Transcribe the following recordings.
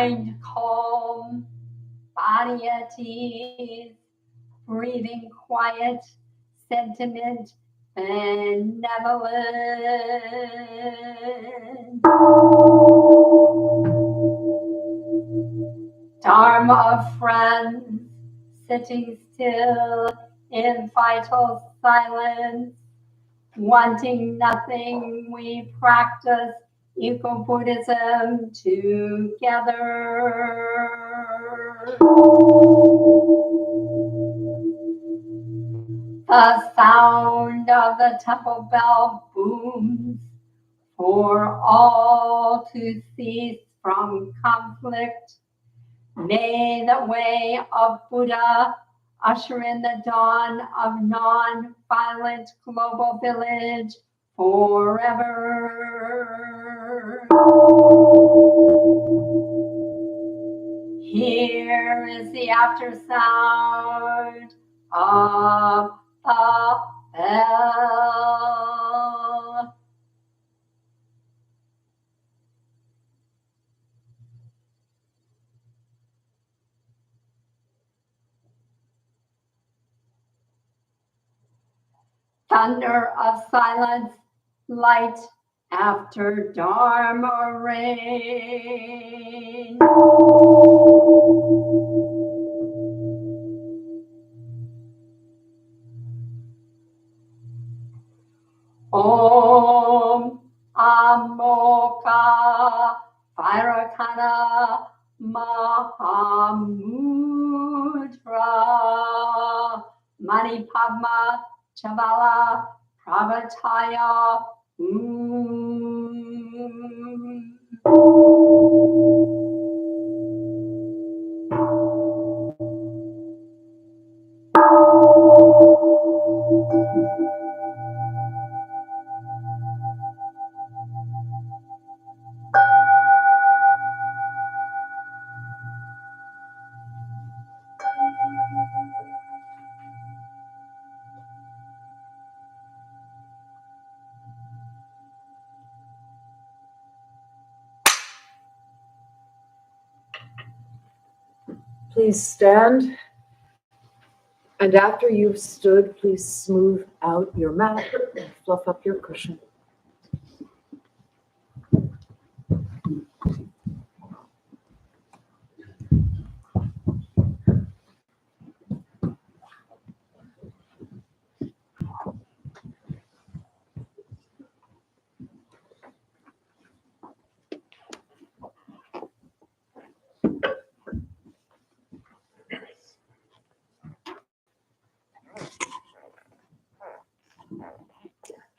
mind calm, body at ease, breathing quiet, sentiment benevolent. Dharma of friends, sitting still in vital silence, wanting nothing, we practice Eco-Buddhism together. The sound of the temple bell booms for all to cease from conflict. May the way of Buddha usher in the dawn of non-violent global village forever. Here is the after sound of the bell. Thunder of silence, light after Dharma rain. Om Amoka Vairakana Mahamudra Manipadma Chavala Pravataya Please stand, and after you've stood, please smooth out your mat and fluff up your cushion.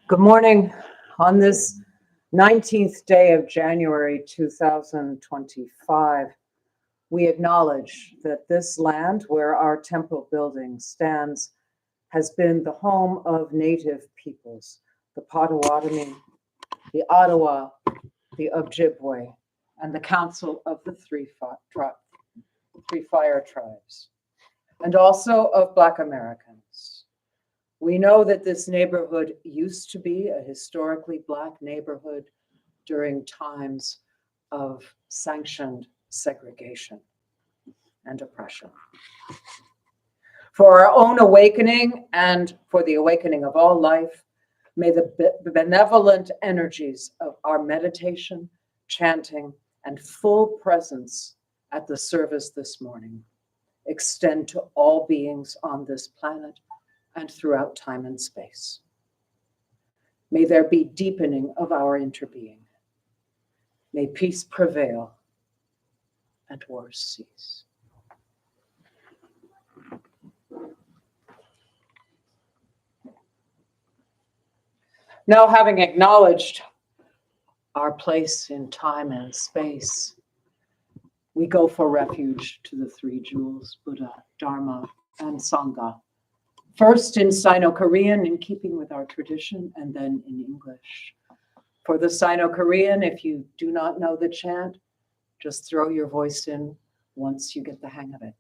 Good morning. On this 19th day of January 2025, we acknowledge that this land where our temple building stands has been the home of Native peoples, the Potawatomi, the Ottawa, the Ojibwe, and the Council of the Three Fire Tribes, and also of Black Americans. We know that this neighborhood used to be a historically Black neighborhood during times of sanctioned segregation and oppression. For our own awakening and for the awakening of all life, may the benevolent energies of our meditation, chanting, and full presence at the service this morning extend to all beings on this planet and throughout time and space. May there be deepening of our interbeing. May peace prevail and wars cease. Now, having acknowledged our place in time and space, we go for refuge to the three jewels, Buddha, Dharma, and Sangha. First in Sino-Korean, in keeping with our tradition, and then in English. For the Sino-Korean, if you do not know the chant, just throw your voice in once you get the hang of it.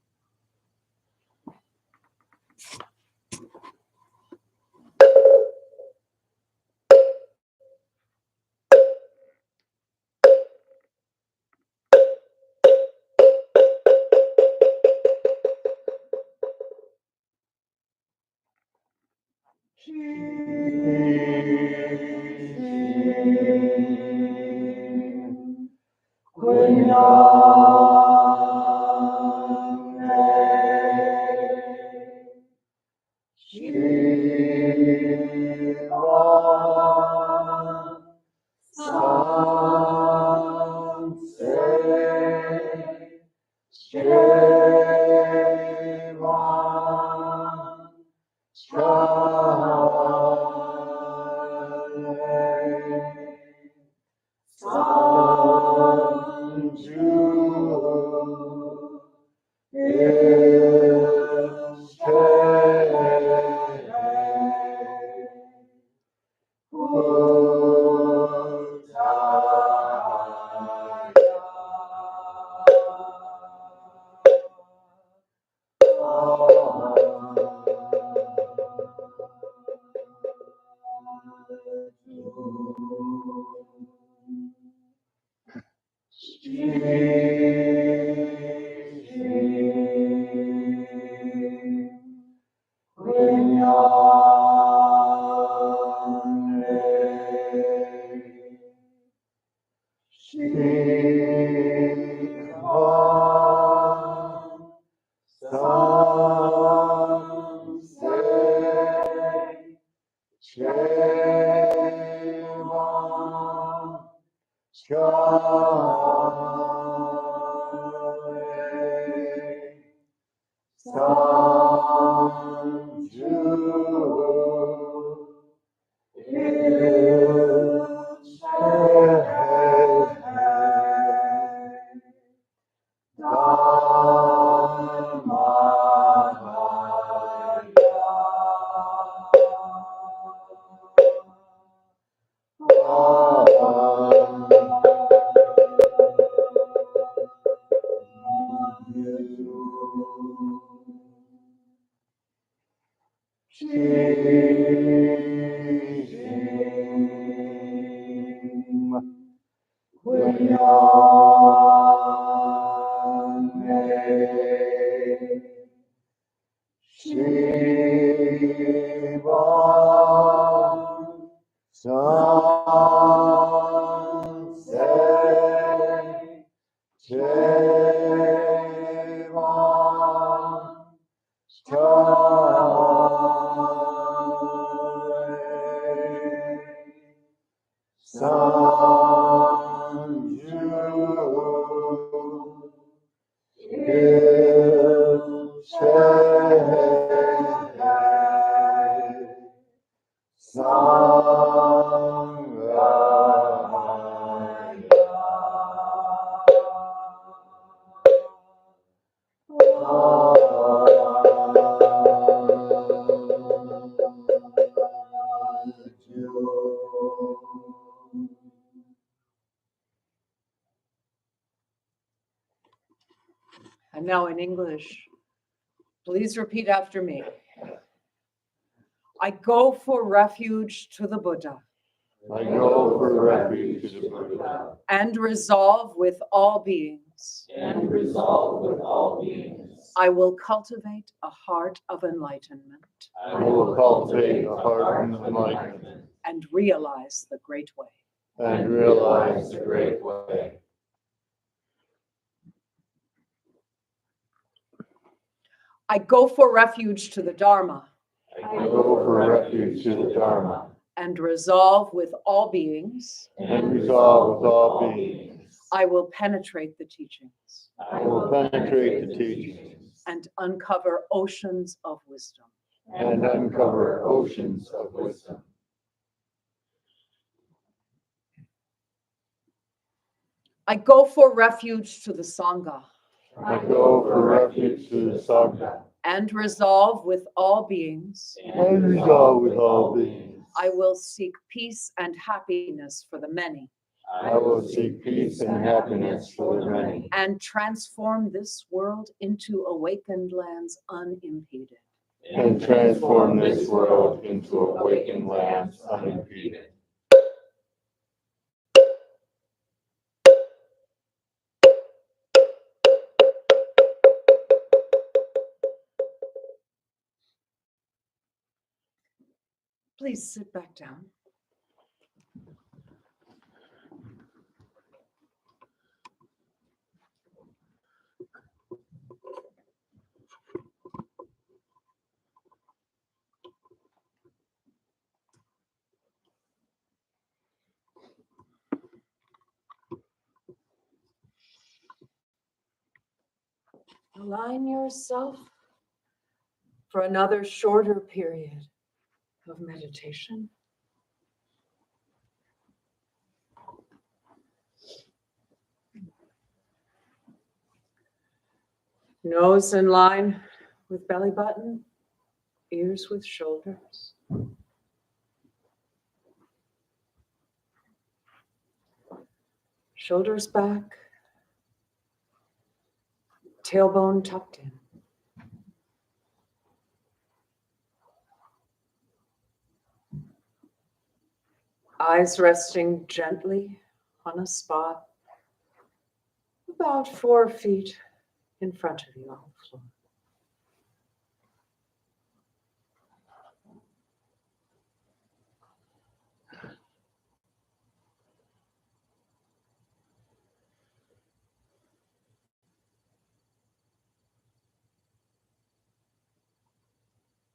And now in English, please repeat after me. I go for refuge to the Buddha. I go for refuge to the Buddha. And resolve with all beings. And resolve with all beings. I will cultivate a heart of enlightenment. I will cultivate a heart of enlightenment. And realize the great way. And realize the great way. I go for refuge to the Dharma. I go for refuge to the Dharma. And resolve with all beings. And resolve with all beings. I will penetrate the teachings. I will penetrate the teachings. And uncover oceans of wisdom. And uncover oceans of wisdom. I go for refuge to the Sangha. I go for refuge to the Sangha. And resolve with all beings. And resolve with all beings. I will seek peace and happiness for the many. I will seek peace and happiness for the many. And transform this world into awakened lands unimpeded. And transform this world into awakened lands unimpeded. Please sit back down. Align yourself for another shorter period of meditation. Nose in line with belly button, ears with shoulders. Shoulders back, tailbone tucked in. Eyes resting gently on a spot about 4 feet in front of you on the floor.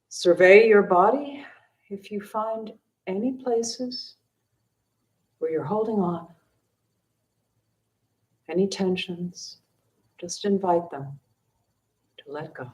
Survey your body if you find any places where you're holding on, any tensions, just invite them to let go.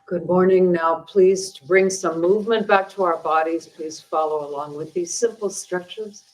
Good morning. Now, please to bring some movement back to our bodies. Please follow along with these simple stretches.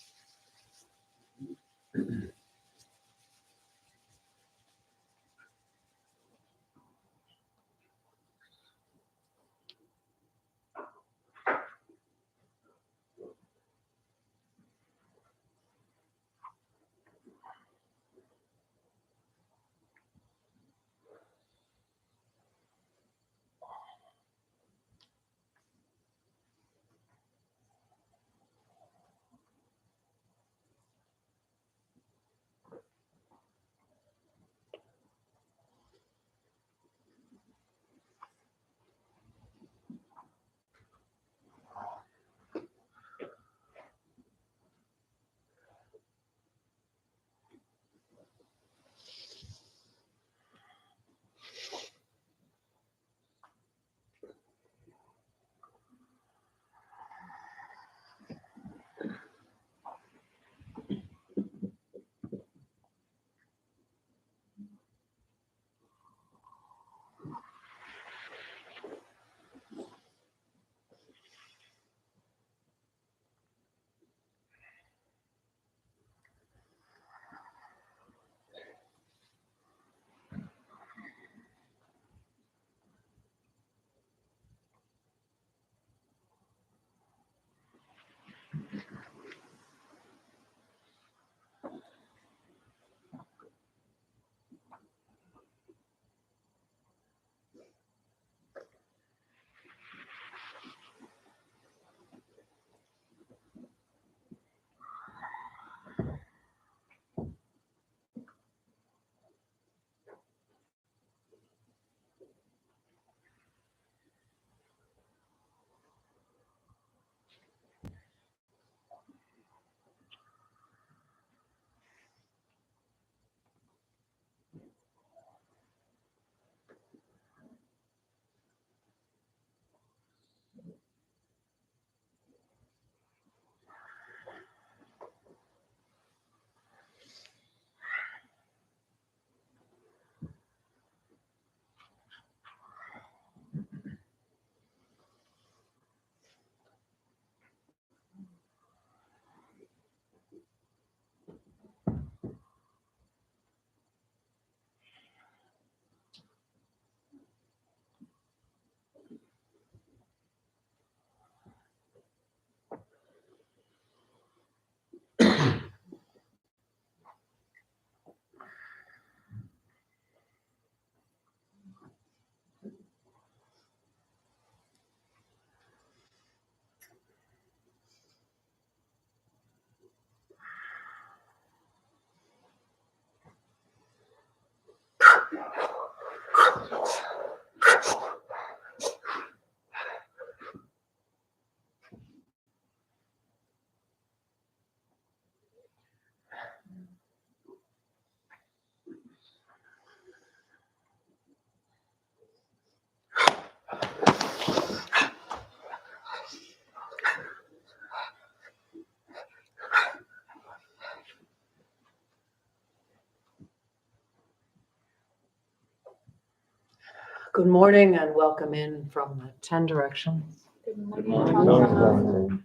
Good morning and welcome in from the 10 directions. Good morning.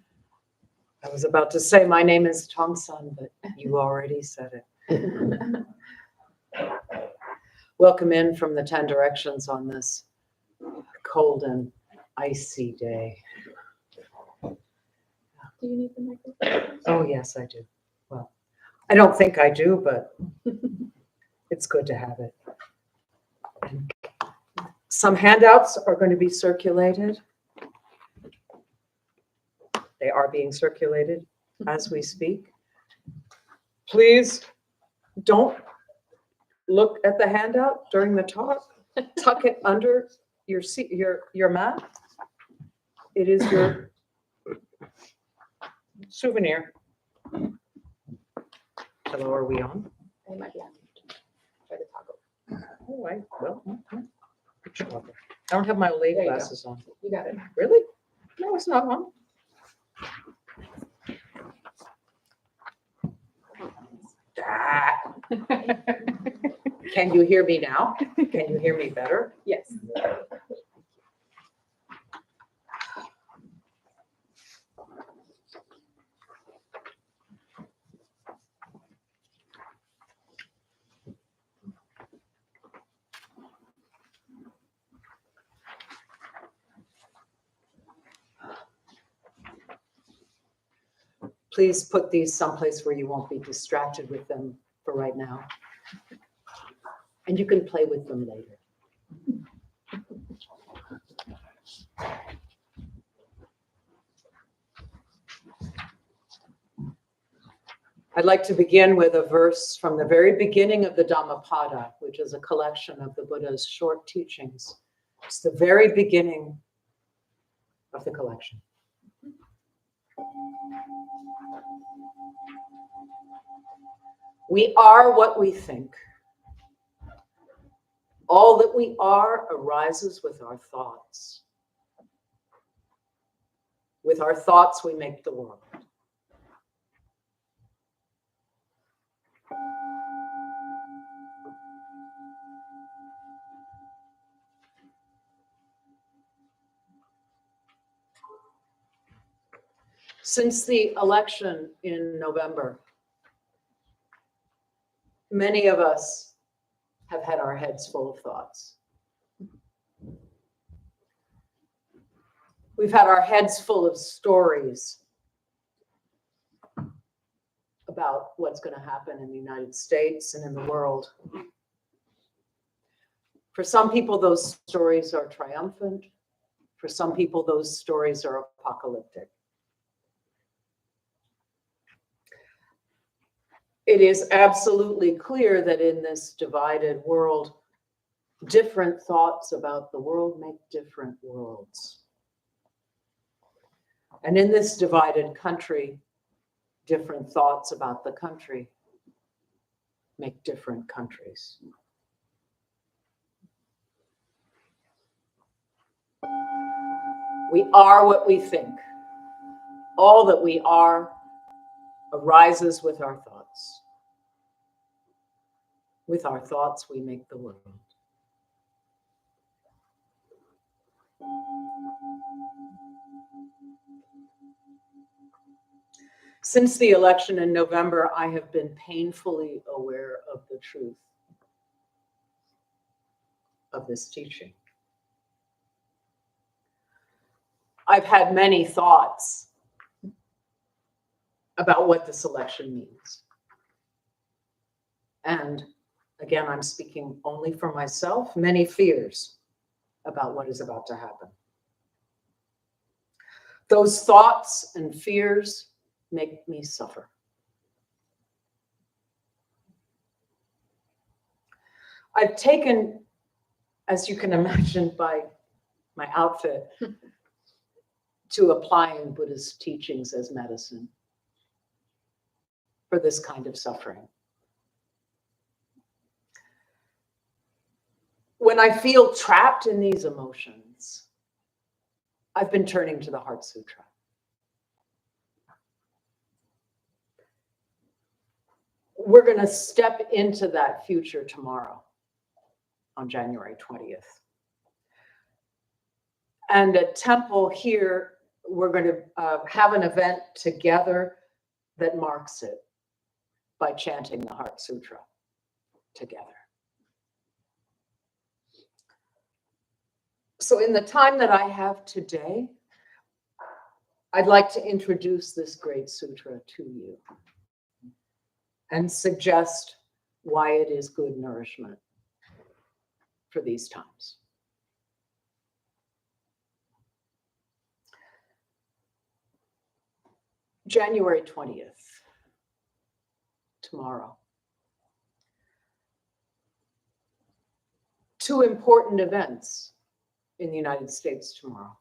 I was about to say my name is Tongsun, but you already said it. Welcome in from the 10 directions on this cold and icy day. Do you need the microphone? Oh, yes, I do. Well, I don't think I do, but it's good to have it. And some handouts are going to be circulated. They are being circulated as we speak. Please don't look at the handout during the talk. Tuck it under your seat, your mat. It is your souvenir. Hello, are we on? I might be on. Try to toggle. Oh, good job. I don't have my lay There you go. glasses on. You got it. Really? No, it's not on. Ah. Can you hear me now? Can you hear me better? Yes. Please put these someplace where you won't be distracted with them for right now. And you can play with them later. I'd like to begin with a verse from the very beginning of the Dhammapada, which is a collection of the Buddha's short teachings. It's the very beginning of the collection. We are what we think. All that we are arises with our thoughts. With our thoughts, we make the world. Since the election in November, many of us have had our heads full of thoughts. We've had our heads full of stories about what's going to happen in the United States and in the world. For some people, those stories are triumphant. For some people, those stories are apocalyptic. It is absolutely clear that in this divided world, different thoughts about the world make different worlds. And in this divided country, different thoughts about the country make different countries. We are what we think. All that we are arises with our thoughts. With our thoughts, we make the world. Since the election in November, I have been painfully aware of the truth of this teaching. I've had many thoughts about what this election means. And again, I'm speaking only for myself, many fears about what is about to happen. Those thoughts and fears make me suffer. I've taken, as you can imagine by my outfit, to applying Buddhist teachings as medicine for this kind of suffering. When I feel trapped in these emotions, I've been turning to the Heart Sutra. We're going to step into that future tomorrow on January 20th. And at Temple here, we're going to have an event together that marks it by chanting the Heart Sutra together. So in the time that I have today, I'd like to introduce this great sutra to you and suggest why it is good nourishment for these times. January 20th, tomorrow. Two important events in the United States tomorrow.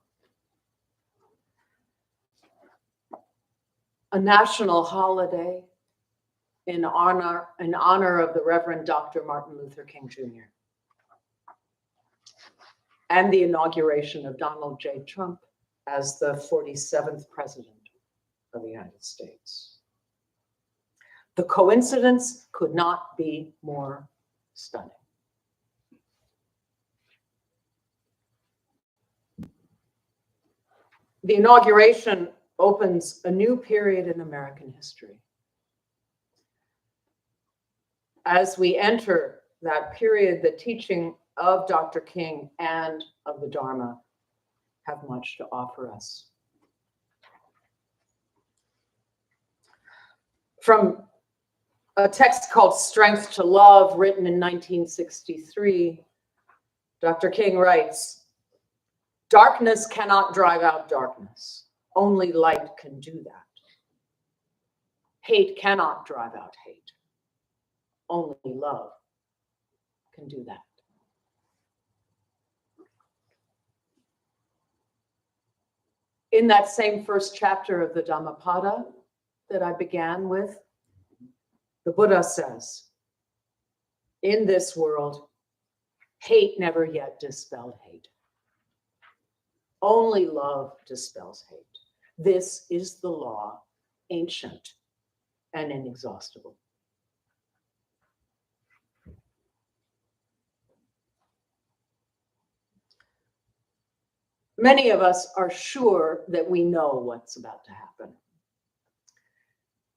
A national holiday in honor of the Reverend Dr. Martin Luther King Jr. and the inauguration of Donald J. Trump as the 47th president of the United States. The coincidence could not be more stunning. The inauguration opens a new period in American history. As we enter that period, the teaching of Dr. King and of the Dharma have much to offer us. From a text called Strength to Love, written in 1963, Dr. King writes, "Darkness cannot drive out darkness. Only light can do that. Hate cannot drive out hate. Only love can do that." In that same first chapter of the Dhammapada that I began with, the Buddha says, in this world, hate never yet dispelled hate. Only love dispels hate. This is the law, ancient and inexhaustible. Many of us are sure that we know what's about to happen.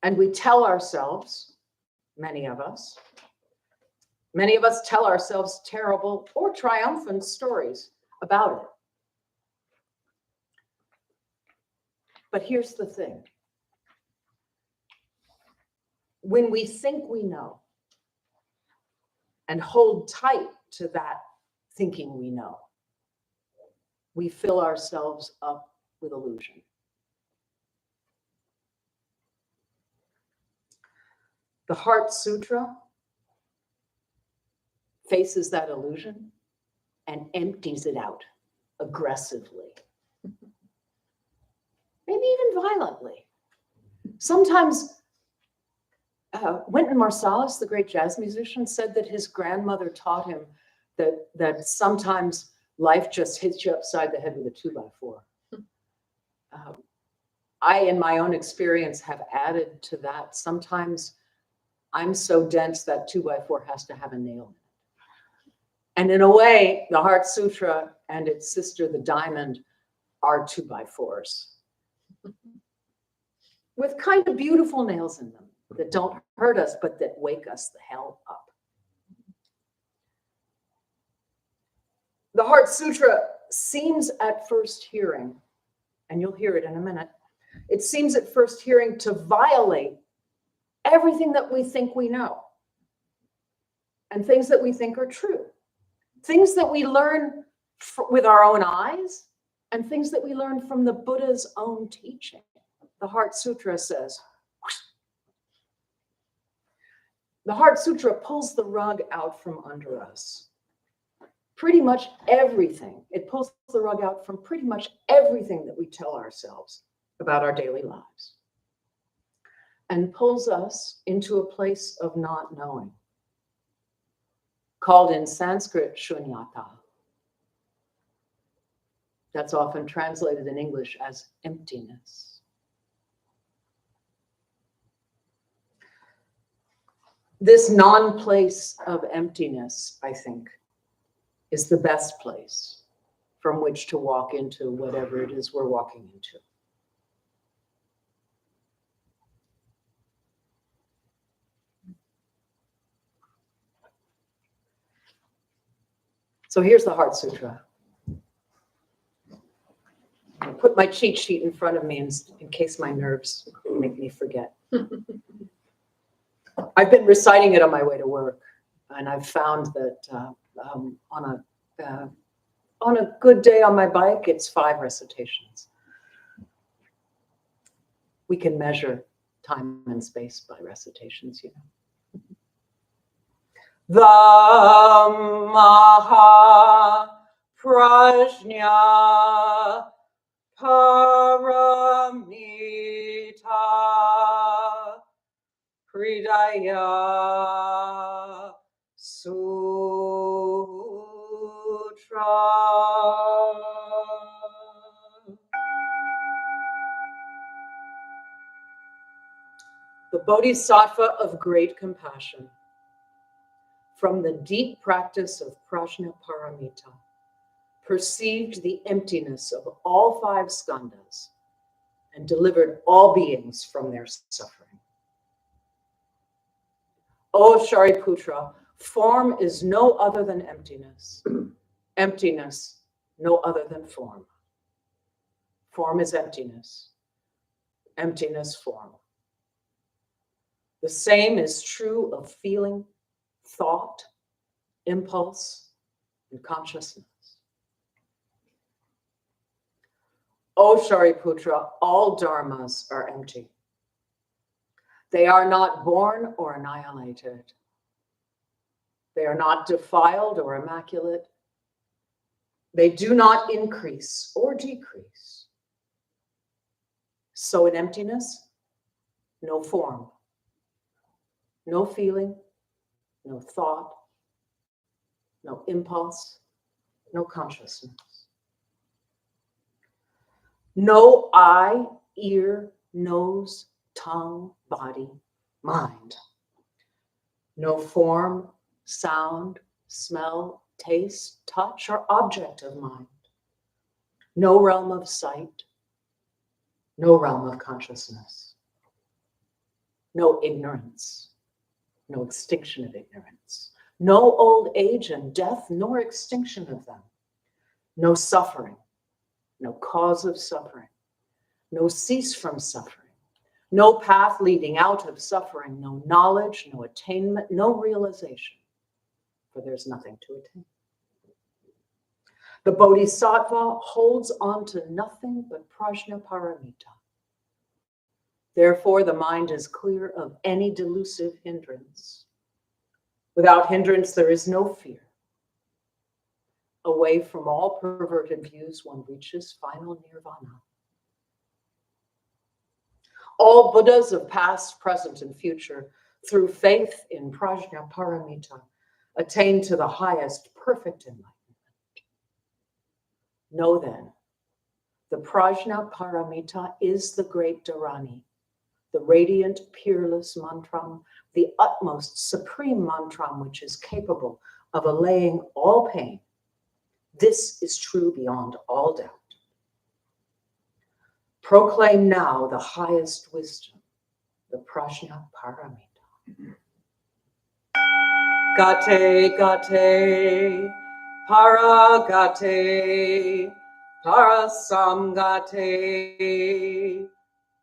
And we tell ourselves, many of us tell ourselves terrible or triumphant stories about it. But here's the thing. When we think we know and hold tight to that thinking we know, we fill ourselves up with illusion. The Heart Sutra faces that illusion and empties it out aggressively, maybe even violently. Sometimes Wynton Marsalis, the great jazz musician, said that his grandmother taught him that sometimes life just hits you upside the head with a 2x4. I, in my own experience, have added to that. Sometimes I'm so dense that 2x4 has to have a nail in it. And in a way, the Heart Sutra and its sister, the Diamond, are 2x4s. With kind of beautiful nails in them that don't hurt us, but that wake us the hell up. The Heart Sutra seems at first hearing, and you'll hear it in a minute, it seems at first hearing to violate everything that we think we know and things that we think are true, things that we learn with our own eyes and things that we learn from the Buddha's own teaching. The Heart Sutra says, the Heart Sutra pulls the rug out from under us. Pretty much everything. It pulls the rug out from pretty much everything that we tell ourselves about our daily lives and pulls us into a place of not knowing, called in Sanskrit shunyata. That's often translated in English as emptiness. This non-place of emptiness, I think, is the best place from which to walk into whatever it is we're walking into. So here's the Heart Sutra. I'll put my cheat sheet in front of me in case my nerves make me forget. I've been reciting it on my way to work, and I've found that on a good day on my bike, it's 5 recitations. We can measure time and space by recitations, you know. The Maha Prajna Paramita Hridaya Sutra. The Bodhisattva of great compassion, from the deep practice of Prajna Paramita, perceived the emptiness of all 5 skandhas and delivered all beings from their suffering. O Shariputra, form is no other than emptiness. Emptiness, no other than form. Form is emptiness. Emptiness, form. The same is true of feeling, thought, impulse, and consciousness. O Shariputra, all dharmas are empty. They are not born or annihilated. They are not defiled or immaculate. They do not increase or decrease. So in emptiness, no form, no feeling, no thought, no impulse, no consciousness. No eye, ear, nose, tongue, body, mind. No form, sound, smell, taste, touch, or object of mind. No realm of sight. No realm of consciousness. No ignorance. No extinction of ignorance. No old age and death, nor extinction of them. No suffering. No cause of suffering. No cease from suffering. No path leading out of suffering. No knowledge, no attainment, no realization. For there's nothing to attain. The Bodhisattva holds on to nothing but Prajnaparamita. Therefore, the mind is clear of any delusive hindrance. Without hindrance, there is no fear. Away from all perverted views, one reaches final nirvana. All Buddhas of past, present, and future, through faith in Prajnaparamita, attain to the highest perfect enlightenment. Know then, the Prajnaparamita is the great Dharani, the radiant, peerless mantram, the utmost supreme mantram which is capable of allaying all pain. This is true beyond all doubt. Proclaim now the highest wisdom, the Prajnaparamita. Gate, gate, paragate, parasamgate,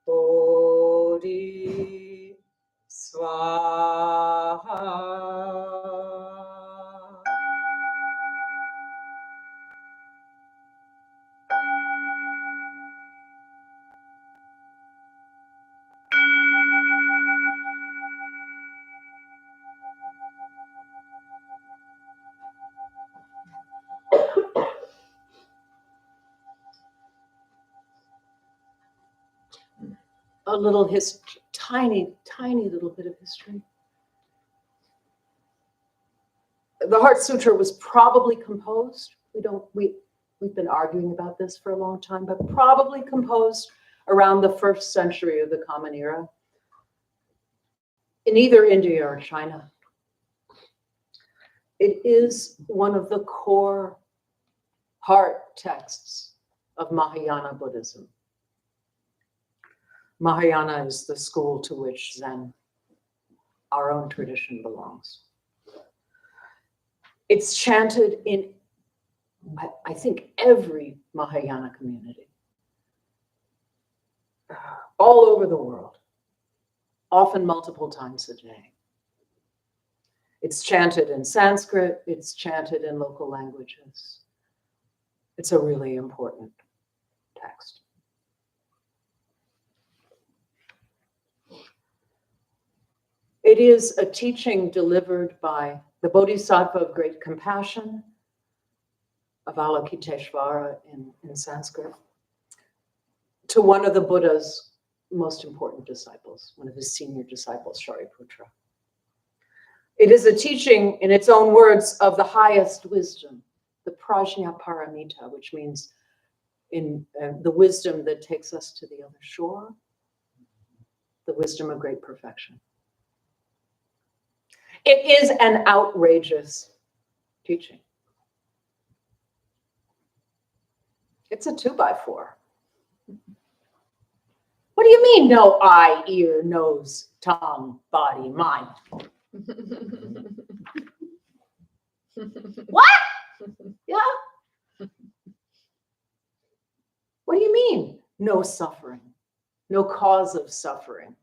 bodhi swaha. A little tiny little bit of history. The Heart Sutra was probably composed. We've been arguing about this for a long time, but probably composed around the 1st century of the Common Era in either India or China. It is one of the core heart texts of Mahayana Buddhism. Mahayana is the school to which Zen, our own tradition, belongs. It's chanted in, I think, every Mahayana community, all over the world, often multiple times a day. It's chanted in Sanskrit, it's chanted in local languages. It's a really important text. It is a teaching delivered by the Bodhisattva of Great Compassion, Avalokiteshvara in Sanskrit, to one of the Buddha's most important disciples, one of his senior disciples, Shariputra. It is a teaching, in its own words, of the highest wisdom, the Prajnaparamita, which means in the wisdom that takes us to the other shore, the wisdom of great perfection. It is an outrageous teaching. It's a 2x4. What do you mean, no eye, ear, nose, tongue, body, mind? What? Yeah. What do you mean? No suffering, no cause of suffering,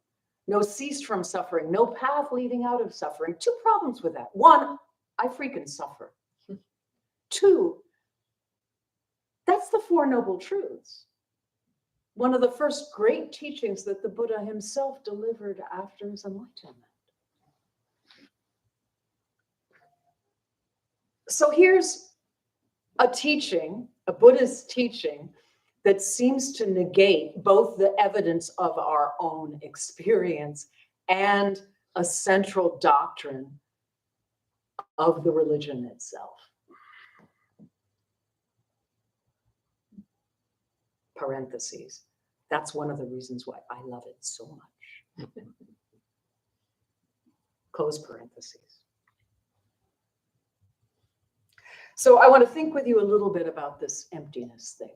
no cease from suffering, no path leading out of suffering. Two problems with that. One, I freaking suffer. Two, that's the Four Noble Truths. One of the first great teachings that the Buddha himself delivered after his enlightenment. So here's a teaching, a Buddhist teaching, that seems to negate both the evidence of our own experience and a central doctrine of the religion itself. Parentheses. That's one of the reasons why I love it so much. Close parentheses. So I want to think with you a little bit about this emptiness thing,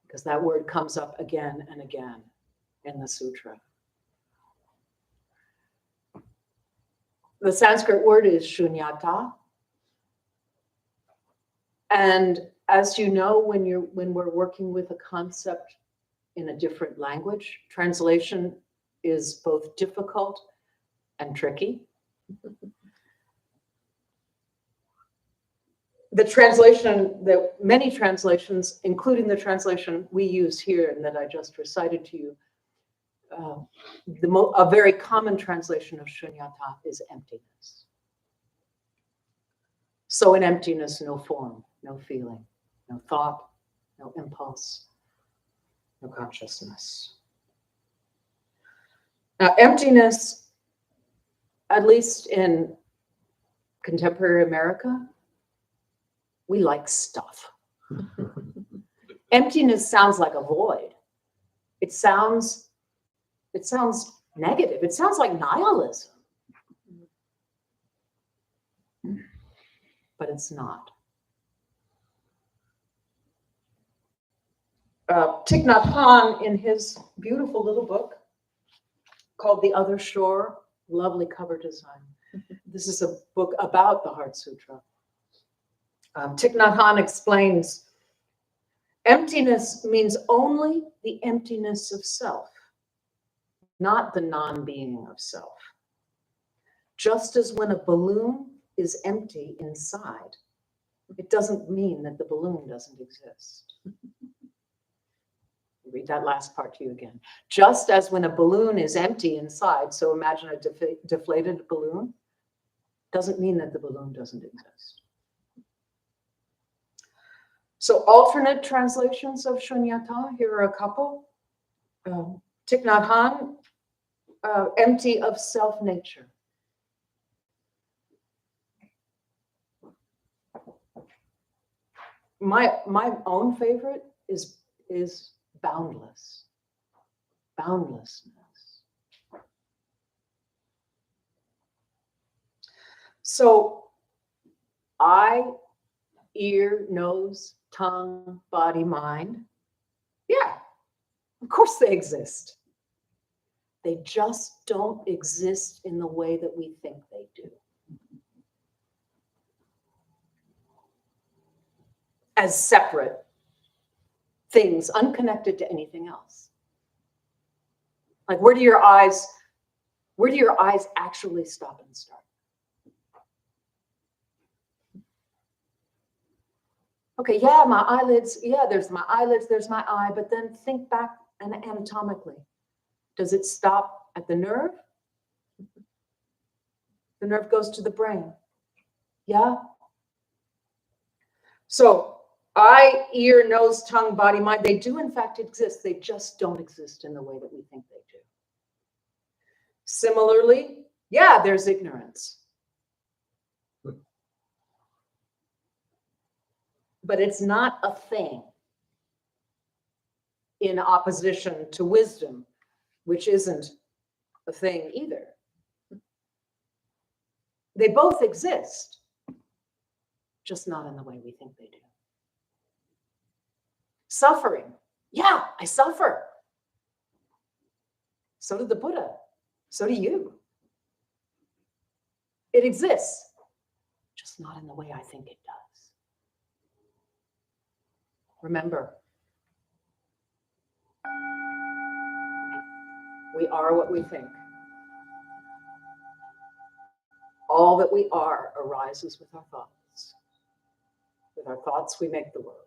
because that word comes up again and again in the sutra. The Sanskrit word is shunyata. And as you know, when we're working with a concept in a different language, translation is both difficult and tricky. The translation, many translations, including the translation we use here and that I just recited to you, a very common translation of shunyata is emptiness. So in emptiness, no form, no feeling, no thought, no impulse, no consciousness. Now, emptiness, at least in contemporary America, we like stuff. Emptiness sounds like a void. It sounds negative. It sounds like nihilism. But it's not. Thich Nhat Hanh, in his beautiful little book called The Other Shore, lovely cover design. This is a book about the Heart Sutra. Thich Nhat Hanh explains, emptiness means only the emptiness of self, not the non-being of self. Just as when a balloon is empty inside, it doesn't mean that the balloon doesn't exist. Read that last part to you again. Just as when a balloon is empty inside, so imagine a deflated balloon, doesn't mean that the balloon doesn't exist. So alternate translations of shunyata, here are a couple. Thich Nhat Hanh, empty of self-nature. My own favorite is boundless. Boundlessness. So eye, ear, nose, tongue, body, mind. Yeah, of course they exist. They just don't exist in the way that we think they do. As separate things, unconnected to anything else. Like, where do your eyes actually stop and start? Okay, yeah, my eyelids, yeah, there's my eyelids, there's my eye, but then think back anatomically. Does it stop at the nerve? The nerve goes to the brain. Yeah? So eye, ear, nose, tongue, body, mind, they do in fact exist. They just don't exist in the way that we think they do. Similarly, yeah, there's ignorance. But it's not a thing in opposition to wisdom, which isn't a thing either. They both exist, just not in the way we think they do. Suffering. Yeah, I suffer. So did the Buddha. So do you. It exists, just not in the way I think it does. Remember, We are what we think. All that we are arises with our thoughts. With our thoughts, we make the world.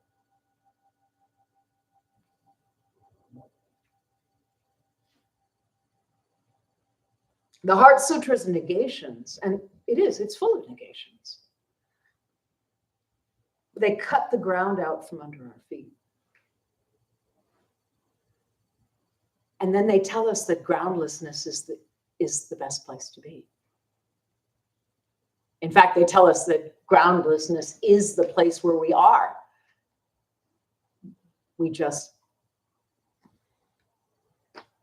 The Heart Sutra's negations, and it's full of negations. They cut the ground out from under our feet. And then they tell us that groundlessness is the best place to be. In fact, they tell us that groundlessness is the place where we are. We just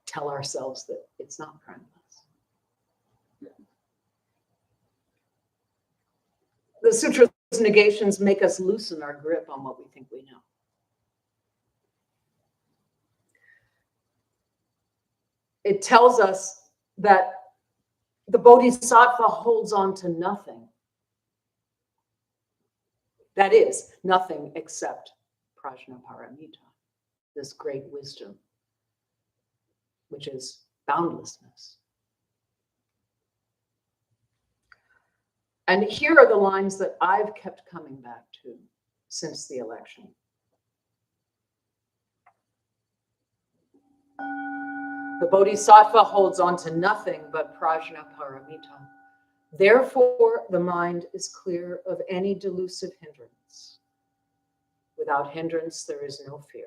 tell ourselves that it's not groundless. The sutra's negations make us loosen our grip on what we think we know. It tells us that the Bodhisattva holds on to nothing. That is, nothing except Prajnaparamita, this great wisdom, which is boundlessness. And here are the lines that I've kept coming back to since the election. The Bodhisattva holds on to nothing but Prajnaparamita. Therefore, the mind is clear of any delusive hindrance. Without hindrance, there is no fear.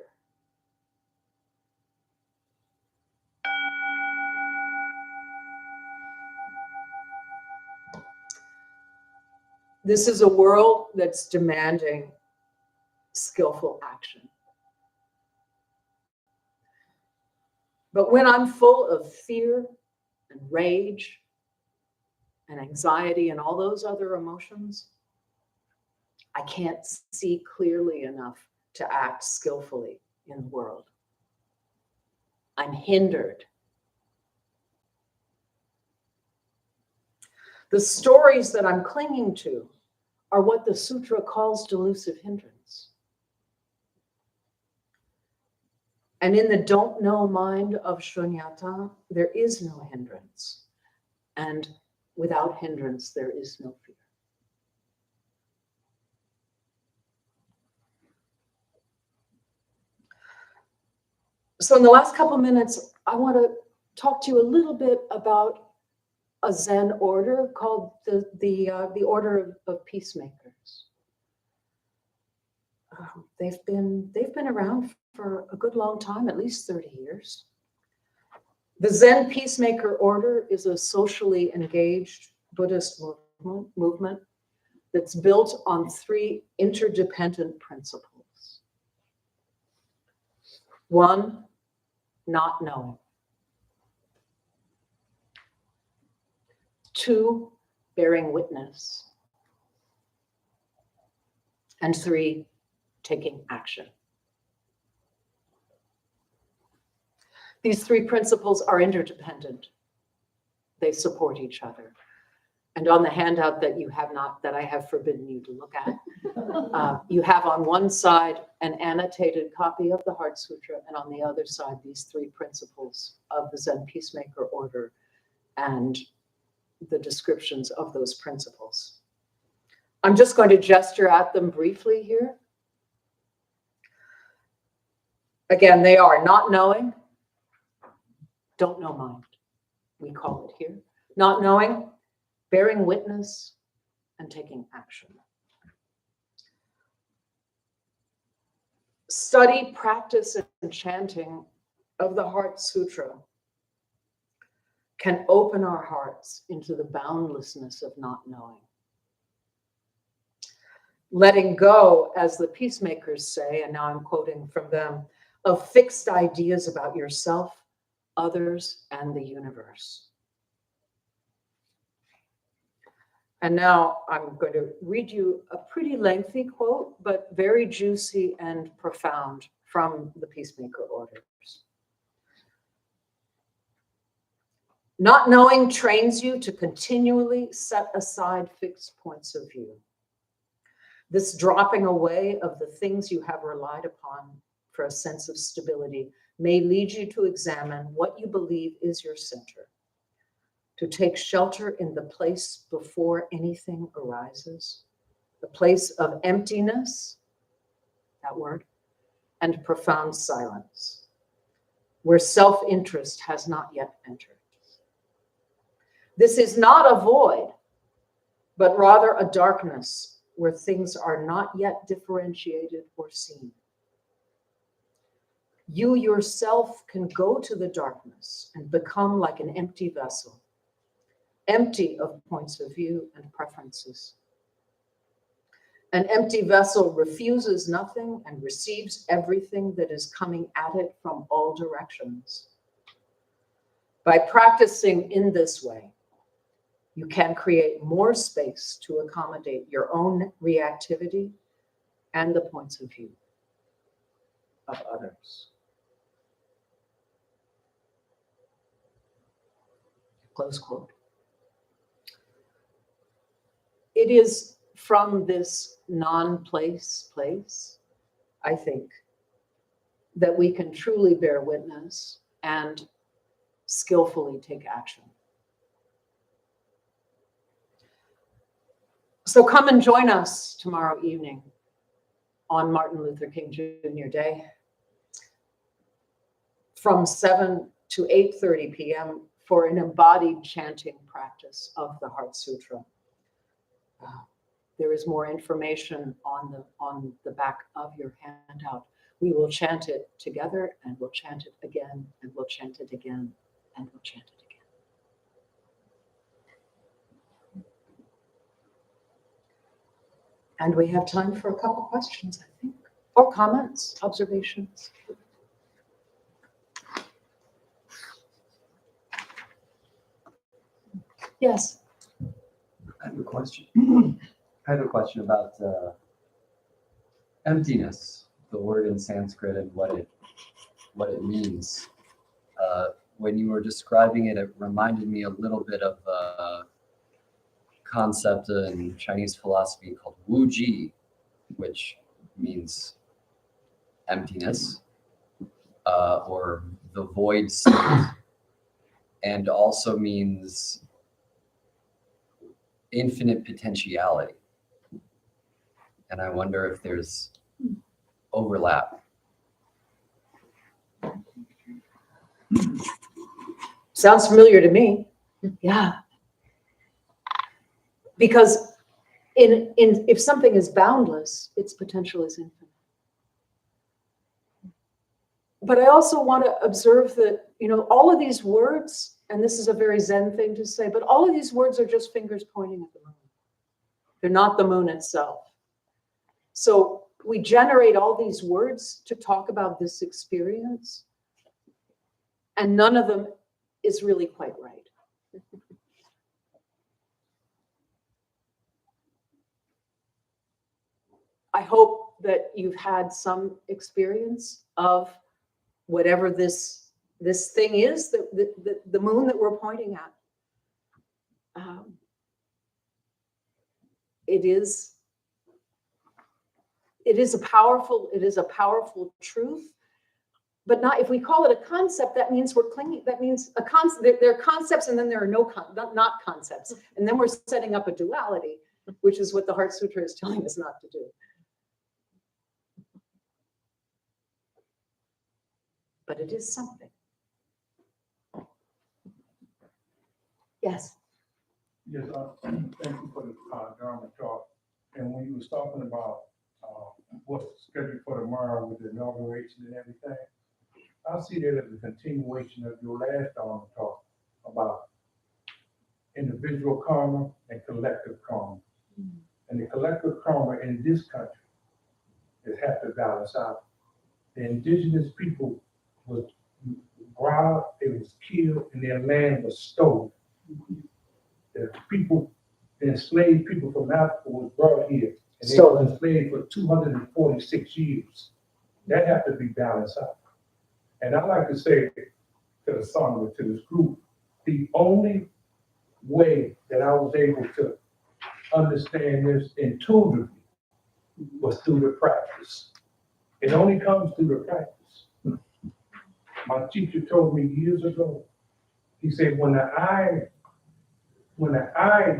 This is a world that's demanding skillful action. But when I'm full of fear and rage and anxiety and all those other emotions, I can't see clearly enough to act skillfully in the world. I'm hindered. The stories that I'm clinging to are what the sutra calls delusive hindrance. And in the don't know mind of Shunyata, there is no hindrance. And without hindrance, there is no fear. So in the last couple of minutes, I want to talk to you a little bit about a Zen order called the Order of Peacemakers. They've been around for a good long time, at least 30 years. The Zen Peacemaker Order is a socially engaged Buddhist movement that's built on 3 interdependent principles. 1, not knowing. 2, bearing witness. And 3, taking action. These 3 principles are interdependent. They support each other. And on the handout that I have forbidden you to look at, you have on one side an annotated copy of the Heart Sutra, and on the other side, these 3 principles of the Zen Peacemaker Order and the descriptions of those principles. I'm just going to gesture at them briefly here. Again, they are not knowing, don't know mind, we call it here. Not knowing, bearing witness, and taking action. Study, practice, and chanting of the Heart Sutra can open our hearts into the boundlessness of not knowing. Letting go, as the peacemakers say, and now I'm quoting from them, of fixed ideas about yourself, others, and the universe. And now I'm going to read you a pretty lengthy quote, but very juicy and profound from the Peacemaker Orders. Not knowing trains you to continually set aside fixed points of view. This dropping away of the things you have relied upon for a sense of stability may lead you to examine what you believe is your center, to take shelter in the place before anything arises, the place of emptiness, that word, and profound silence, where self-interest has not yet entered. This is not a void, but rather a darkness where things are not yet differentiated or seen. You yourself can go to the darkness and become like an empty vessel, empty of points of view and preferences. An empty vessel refuses nothing and receives everything that is coming at it from all directions. By practicing in this way, you can create more space to accommodate your own reactivity and the points of view of others. Close quote. It is from this non-place place, I think, that we can truly bear witness and skillfully take action. So come and join us tomorrow evening on Martin Luther King Jr. Day from 7 to 8:30 p.m. for an embodied chanting practice of the Heart Sutra. There is more information on the back of your handout. We will chant it together, and we'll chant it again, and we'll chant it again, and we'll chant it again. And we have time for a couple questions, I think, or comments, observations. Yes. I have a question. I have a question about emptiness, the word in Sanskrit and what it means. When you were describing it, it reminded me a little bit of a concept in Chinese philosophy called Wu Ji, which means emptiness or the void state, and also means infinite potentiality. And I wonder if there's overlap. Sounds familiar to me. Yeah. Because if something is boundless, its potential is infinite. But I also want to observe that, all of these words, and this is a very Zen thing to say, but all of these words are just fingers pointing at the moon. They're not the moon itself. So we generate all these words to talk about this experience, and none of them is really quite right. I hope that you've had some experience of whatever this thing is, the moon that we're pointing at. It is a powerful truth, but not, if we call it a concept, that means we're clinging, that means a concept, there are concepts and then there are not concepts. And then we're setting up a duality, which is what the Heart Sutra is telling us not to do. But it is something. Yes. Yes, thank you for the Dharma talk. And when you was talking about what's scheduled for tomorrow with the inauguration and everything, I see that as a continuation of your last Dharma talk about individual karma and collective karma. And the collective karma in this country is have to balance out. The indigenous people was robbed, they was killed, and their land was stolen. The people, the enslaved people from Africa was brought here, and they were enslaved for 246 years. That have to be balanced out. And I like to say to the Sangha, to this group, the only way that I was able to understand this intuitively was through the practice. It only comes through the practice. My teacher told me years ago, he said, when the eye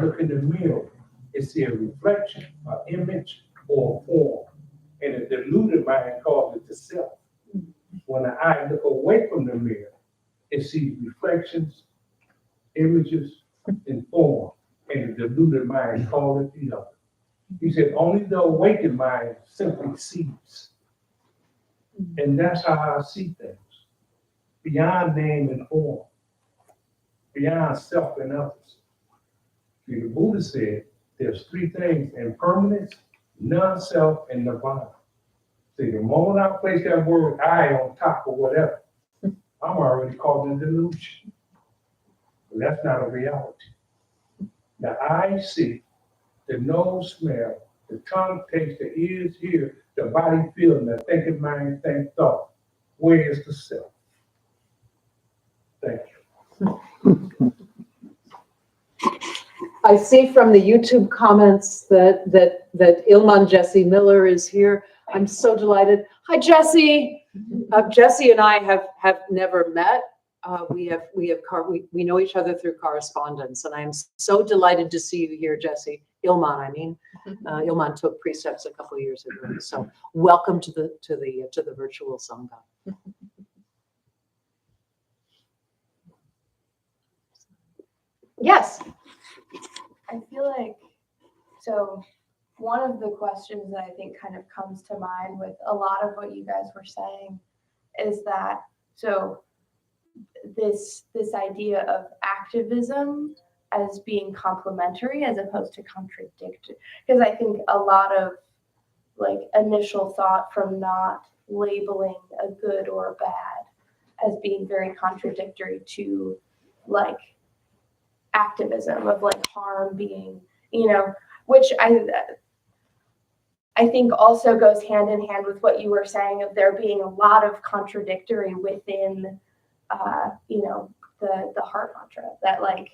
look in the mirror, it's a reflection, an image, or a form. And the deluded mind calls it the self. When the eye look away from the mirror, it sees reflections, images, and form. And the deluded mind calls it the other. He said, only the awakened mind simply sees. And that's how I see things. Beyond name and form. Beyond self and others. See, the Buddha said there's three things: impermanence, non-self, and nirvana. See, the moment I place that word I on top of whatever, I'm already caught in delusion. But that's not a reality. The eye see, the nose smell, the tongue taste, the ears hear, the body feel, and the thinking mind think thought. Where is the self? Thank you. I see from the YouTube comments that Ilman Jesse Miller is here. I'm so delighted. Hi, Jesse. Jesse and I have never met. We know each other through correspondence, and I am so delighted to see you here, Jesse. Ilman, I mean, Ilman took precepts a couple of years ago. So welcome to the virtual Sangha. Yes. I feel like, so one of the questions that I think kind of comes to mind with a lot of what you guys were saying is that, so this idea of activism as being complementary as opposed to contradictory, because I think a lot of like initial thought from not labeling a good or a bad as being very contradictory to like activism of like harm being, which I think also goes hand in hand with what you were saying of there being a lot of contradictory within, the heart mantra, that like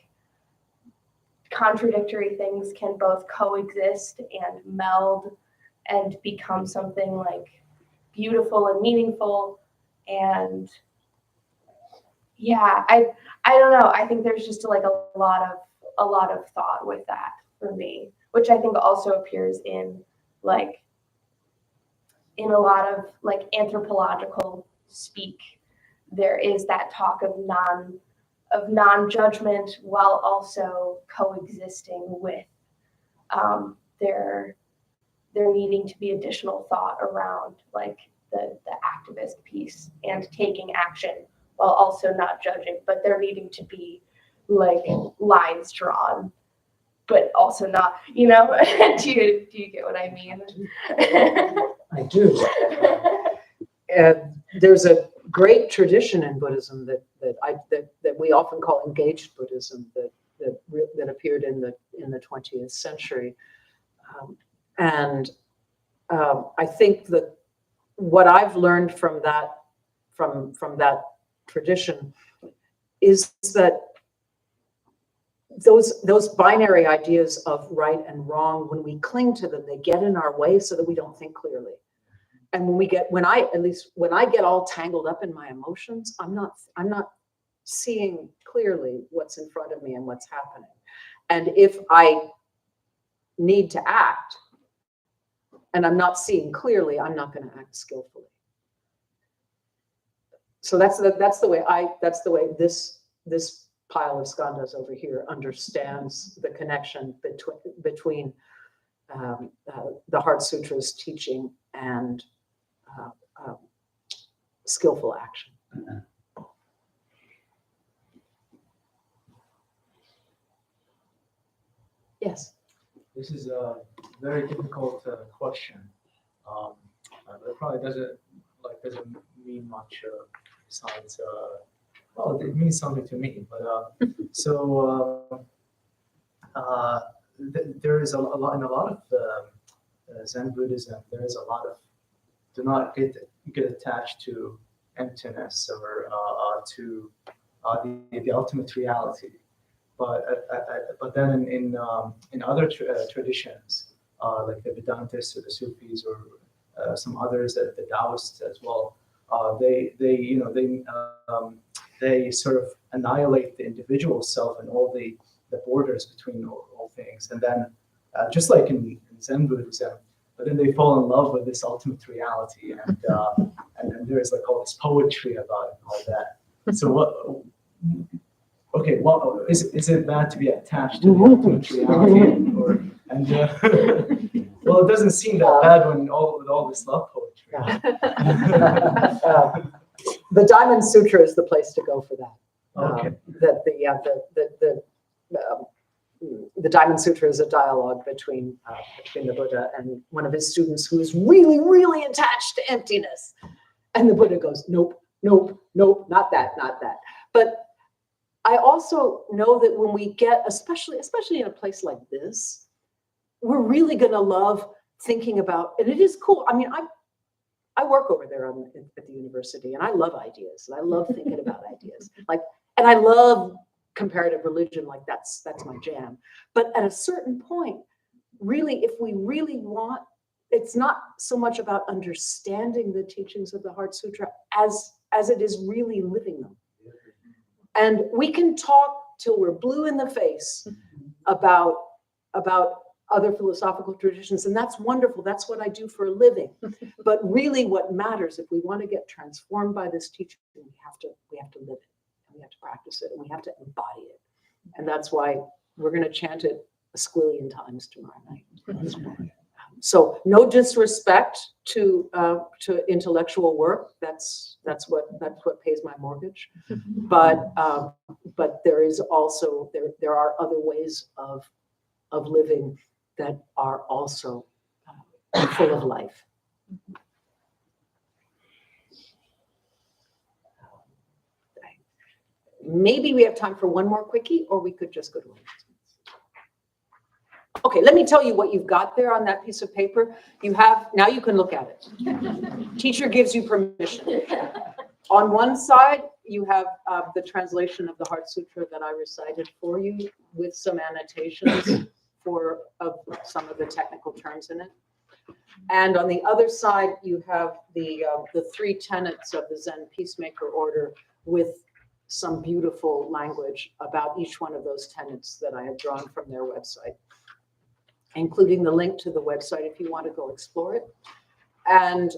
contradictory things can both coexist and meld and become something like beautiful and meaningful. And yeah, I don't know. I think there's just like a lot of thought with that for me, which I think also appears in a lot of like anthropological speak. There is that talk of non-judgment while also coexisting with there needing to be additional thought around like the activist piece and taking action while also not judging, but there needing to be like lines drawn, but also not, do you get what I mean? I do. And there's a great tradition in Buddhism that we often call engaged Buddhism that appeared in the 20th century, I think that what I've learned from that tradition is that those binary ideas of right and wrong, when we cling to them, they get in our way so that we don't think clearly. And when I get all tangled up in my emotions, I'm not seeing clearly what's in front of me and what's happening. And if I need to act and I'm not seeing clearly, I'm not going to act skillfully. So that's the way this pile of skandhas over here understands the connection between the Heart Sutra's teaching and skillful action. Yes. This is a very difficult question. It probably doesn't mean much besides. Well, it means something to me. But there is a lot in a lot of Zen Buddhism. There is a lot of do not get attached to emptiness or to the ultimate reality. But then in other traditions, like the Vedantists or the Sufis or some others, the Taoists as well, they sort of annihilate the individual self and all the borders between all things. And then just like in Zen Buddhism, but then they fall in love with this ultimate reality, and then there's like all this poetry about it and all that. So what? Okay, well, is it bad to be attached to the ultimate reality, well, it doesn't seem that bad when with all this love poetry. The Diamond Sutra is the place to go for that. Okay. The Diamond Sutra is a dialogue between the Buddha and one of his students who is really, really attached to emptiness. And the Buddha goes, nope, nope, nope, not that, not that. But I also know that when we get, especially in a place like this, we're really going to love thinking about, and it is cool. I mean, I work over there at the university, and I love ideas, and I love thinking about ideas. And I love comparative religion, like that's my jam. But at a certain point, really, if we really want, it's not so much about understanding the teachings of the Heart Sutra as it is really living them. And we can talk till we're blue in the face about other philosophical traditions, and that's wonderful. That's what I do for a living. But really, what matters, if we want to get transformed by this teaching, we have to live it. We have to practice it, and we have to embody it. And that's why we're going to chant it a squillion times tomorrow night. So no disrespect to intellectual work. That's what pays my mortgage. But there is also there are other ways of living that are also full of life. Maybe we have time for one more quickie, or we could just go to announcements. Okay, let me tell you what you've got there on that piece of paper. Now you can look at it. Teacher gives you permission. On one side, you have the translation of the Heart Sutra that I recited for you with some annotations of some of the technical terms in it. And on the other side, you have the 3 tenets of the Zen Peacemaker Order with some beautiful language about each one of those tenets that I have drawn from their website, including the link to the website if you want to go explore it, and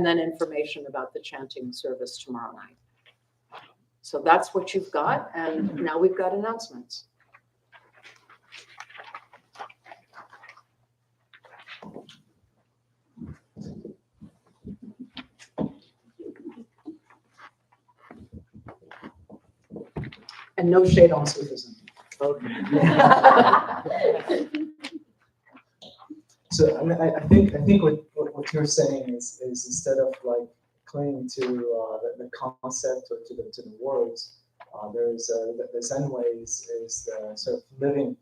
then information about the chanting service tomorrow night. So that's what you've got, and now we've got announcements. And no shade on Sufism. Okay. So I think what you're saying is instead of like clinging to the concept or to the words, there's the Zen way is the sort of living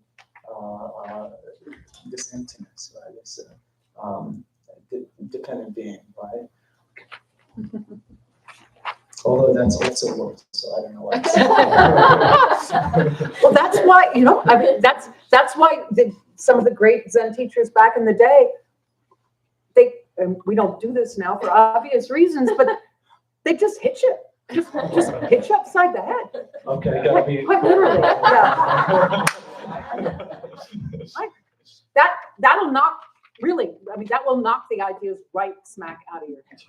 this emptiness, right? This dependent being, right? Although that's also words, so I don't know what. Well, that's why, I mean, that's why some of the great Zen teachers back in the day, and we don't do this now for obvious reasons, but they just hit you. Just hit you upside the head. Okay, gotta be quite literally. Yeah. That'll knock, really, I mean, that will knock the ideas right smack out of your head.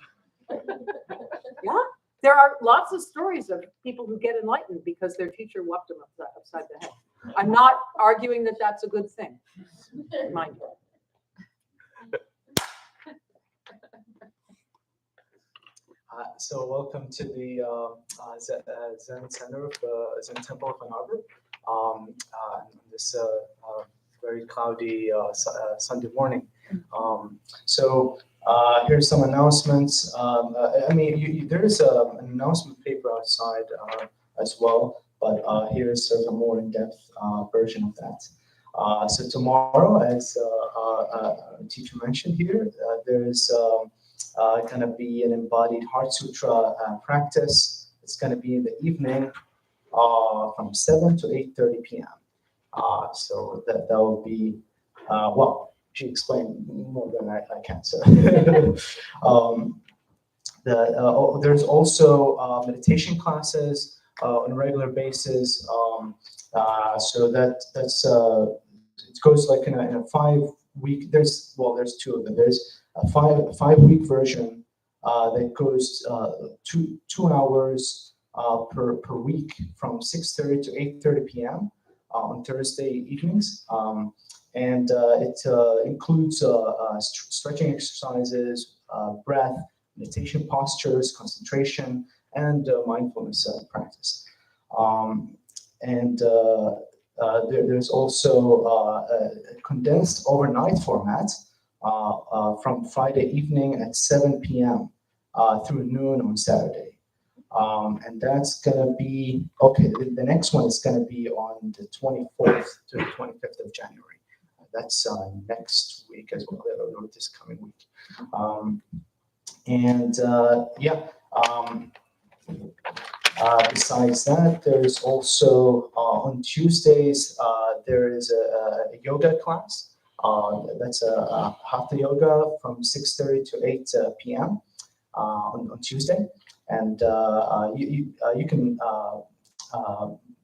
Yeah. There are lots of stories of people who get enlightened because their teacher whopped them upside the head. I'm not arguing that that's a good thing, mind you. So welcome to the Zen Center of the Zen Temple of Ann Arbor. On this very cloudy Sunday morning. Here's some announcements. I mean, there's an announcement paper outside as well, but here's sort of a more in-depth version of that. So tomorrow, as a teacher mentioned here, there's going to be an embodied Heart Sutra practice. It's going to be in the evening from 7 to 8:30 p.m. So that will be, well, she explained more than I can. So, There's also meditation classes on a regular basis. So that's it goes like in a 5-week. There's two of them. There's a 5-week version that goes 2 hours per week from 6:30 to 8:30 p.m. On Thursday evenings. And it includes stretching exercises, breath, meditation postures, concentration, and mindfulness practice. There's also a condensed overnight format from Friday evening at 7 p.m. Through noon on Saturday. And that's gonna be, okay, the next one is gonna be on the 24th to the 25th of January. That's next week as well, or this coming week. Besides that, there's also on Tuesdays, there is a yoga class. That's a Hatha yoga from 6:30 to 8 p.m. On Tuesday. And you can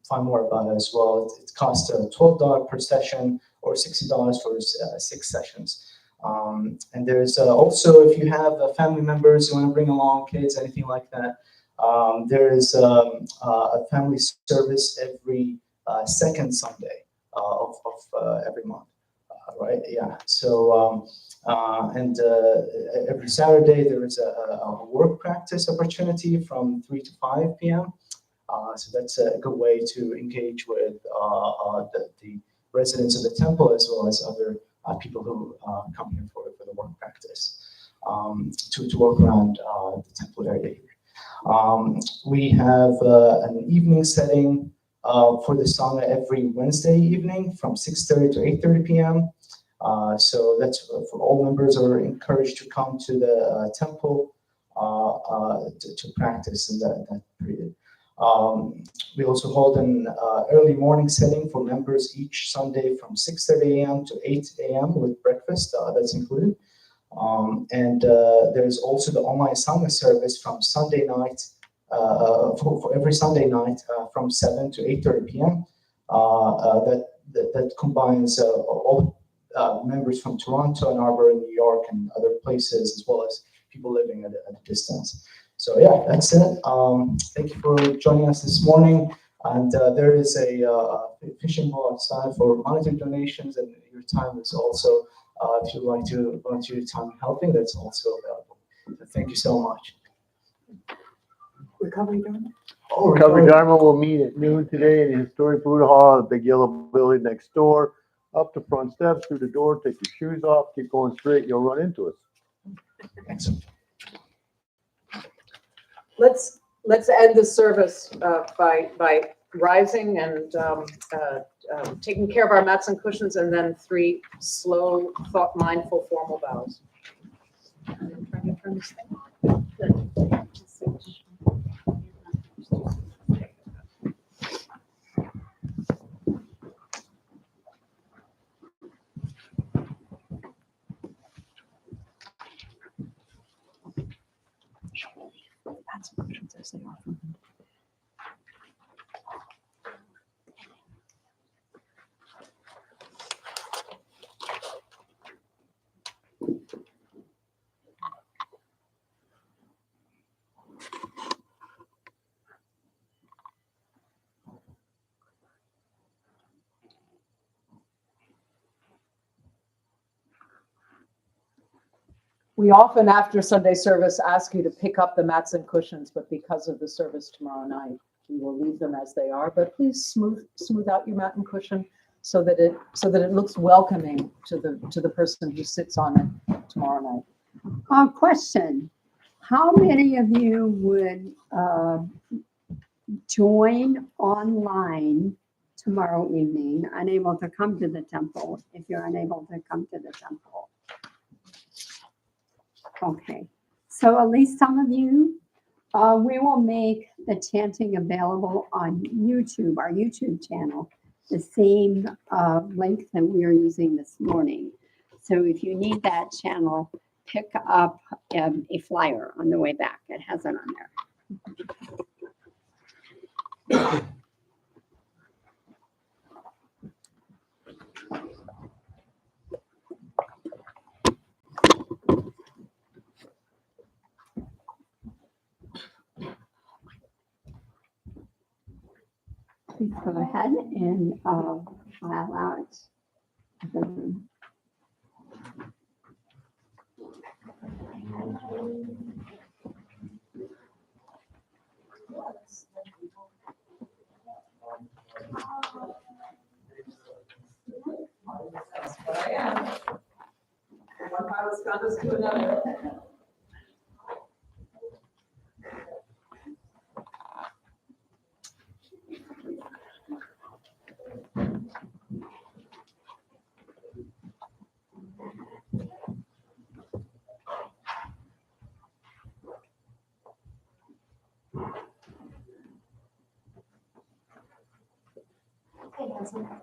find more about it as well. It costs $12 per session or $60 for 6 sessions. And there's also, if you have family members you want to bring along, kids, anything like that, there is a family service every second Sunday of every month, right? Yeah. So every Saturday there is a work practice opportunity from 3 to 5 p.m. So that's a good way to engage with the residents of the temple as well as other people who come here for the work practice to work around the temple area here. We have an evening setting for the Sangha every Wednesday evening from 6:30 to 8:30 p.m. So that's for all members are encouraged to come to the temple to practice in that period. We also hold an early morning setting for members each Sunday from 6:30 a.m. to 8 a.m. with breakfast, that's included. And there's also the online Sangha service from Sunday night, for every Sunday night from 7 to 8:30 p.m. That combines all members from Toronto, Ann Arbor, New York, and other places, as well as people living at a distance. So yeah, that's it. Thank you for joining us this morning. And there is a fishing bowl outside for monetary donations, and your time is also, if you'd like to volunteer your time helping, that's also available. So thank you so much. Recovery Dharma? Oh, Recovery Dharma will meet at noon today in the historic Buddha Hall, the big yellow building next door. Up the front steps, through the door, take your shoes off, keep going straight, you'll run into us. Excellent. Let's end the service by rising and taking care of our mats and cushions, and then 3 slow, thought, mindful, formal bows. I'm trying to turn this thing. Mats and cushions as they are. We often, after Sunday service, ask you to pick up the mats and cushions, but because of the service tomorrow night, we will leave them as they are. But please smooth out your mat and cushion so that it looks welcoming to the person who sits on it tomorrow night. Question: how many of you would join online tomorrow evening, unable to come to the temple, if you're unable to come to the temple? Okay, so at least some of you, we will make the chanting available on YouTube, our YouTube channel, the same link that we are using this morning. So if you need that channel, pick up a flyer on the way back. It has it on there. Please go ahead and file out the That's what I am. One pile of condos to another. Okay, that's enough.